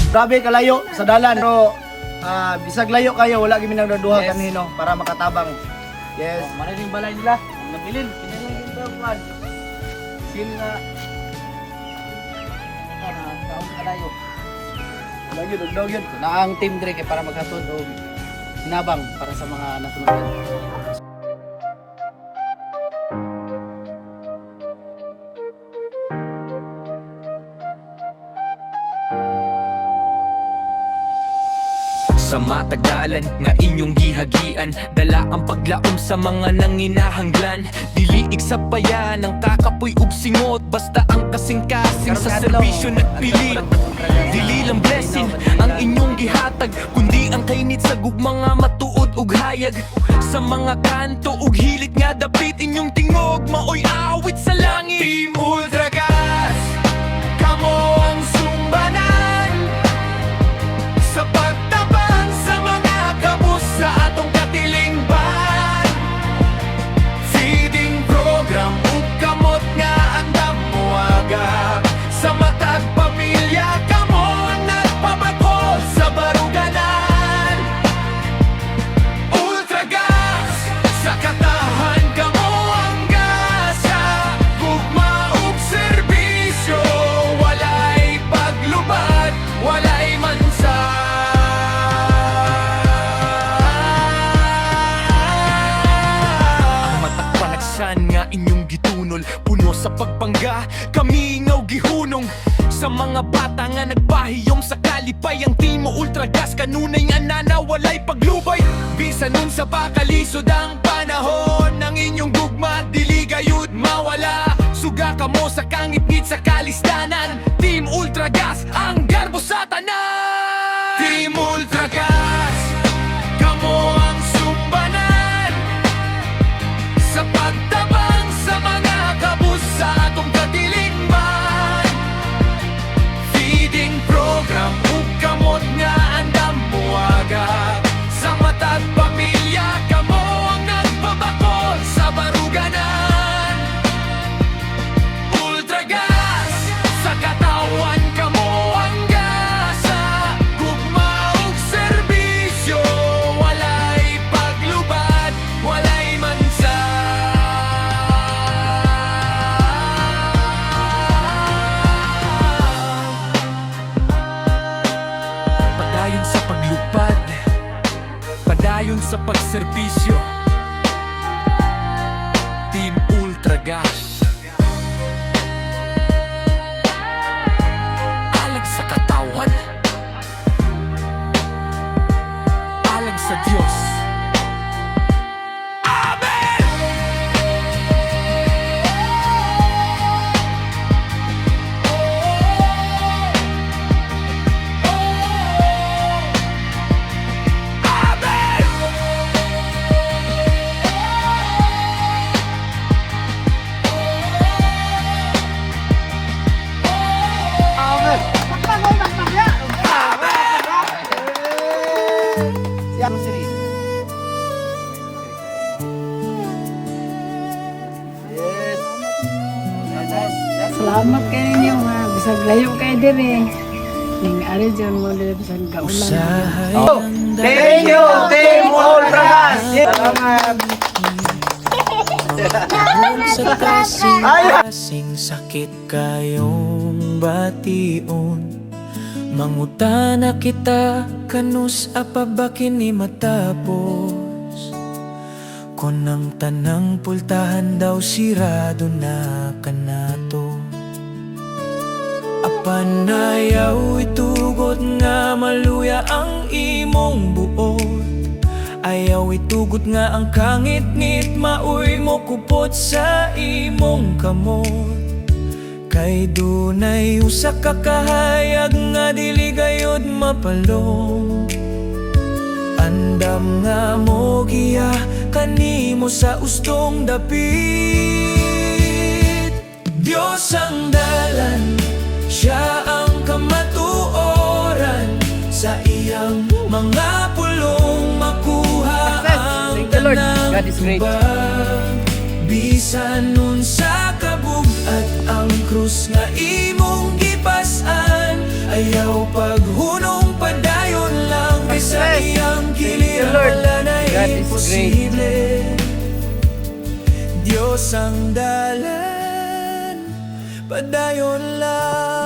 Grabe kalayo sa dalan ro. Bisag layo kayo wala gyud nagduduha Yes. kanino para makatabang. Yes. Maraming balay nila. Nabilin. Kinailangan ba kuan? Sin na kaon kalayo. Wala gyud ugdaw gyud. Na ang team dire kay para maghatod og sinabang para sa mga nasunugan. Sa matagalan nga inyong gihagian, dala ang paglaom sa mga nanginahanglan. Diliig sa payan ang kakapoy ug singot, basta ang kasing-kasing sa serbisyo nagpili. Dili lang blessing ang inyong gihatag, kundi ang kainit sa gugmanga matuod ug hayag. Sa mga kanto ug hilit nga dapit inyong tingog, maoy awit sa langit. Team Ultra Gas, kamo ang sumbanan sa pagtabang sa mga kabus sa atong katilingban. Feeding program ug kamot nga andam moagap sa matag pamilya, kamo ang nagpabakol sa baruganan. Ultra Gas, sa katahan kamo ang gasa, gugma ug serbisyo, walay paglubad, walay mansa. Ang matak panagsan nga inyong gitunol, puno sa pagpangga, kami ngaw gihunong. Sa mga bata nga nagpahiyom sa kalipay, ang Team Ultra Gas kanunay nga nanawalay paglubay. Bisan nun sa bakalisod ang panahon, ng inyong gugma dili gayud mawala. Suga kamo sa kangit-ngit sa kalistanan, Team Ultra Gas ang garbo sa tanan. Team Ultra Gas, kamo ang sumbanan sa pagtabang sa mga kabus sa atong katilingban. Feeding program ug kamot nga andam moagap sa matag pamilya, kamo ang nagpabakol sa baruganan. Ultra Gas, sa katawan kamo ang gasa, gugma ug serbisyo, walay paglubad, walay mansa. Padayon sa paglupad, padayon sa pagserbisyo, Team Ultra Gas. Alag sa katawan, alag sa Diyos. Amen! Amen! Siya ang siri. Yes. Salamat kayo ninyo nga. Bisag layo kayo dire. Ning ari dyan mo dire bisag kaulan. Oh, thank you, Team Ultra Gas. Salamat. Sa kasing sakit kayong bation, mangutana kita kanus apabakin ni matapos. Kung ang tanang pultahan daw sirado na kanato, apan ayaw itugot nga maluya ang imong buot. Ayaw itugot nga ang kangit-ngit, maoy mo kupot sa imong kamot. Kay dunay usa ka kahayag nga dili gayud mapalong. Andam nga mo giya kanimo sa ustong dapit. Diyos ang dalan, siya ang kamatuoran, sa iyang mga pulong makuha ang Thank the Lord. tanang God is great. tubag. Bisan nun sa kabug-at ang krus nga imong gipasan, ayaw paghunong imposible. Diyos ang dalan, padayon lang.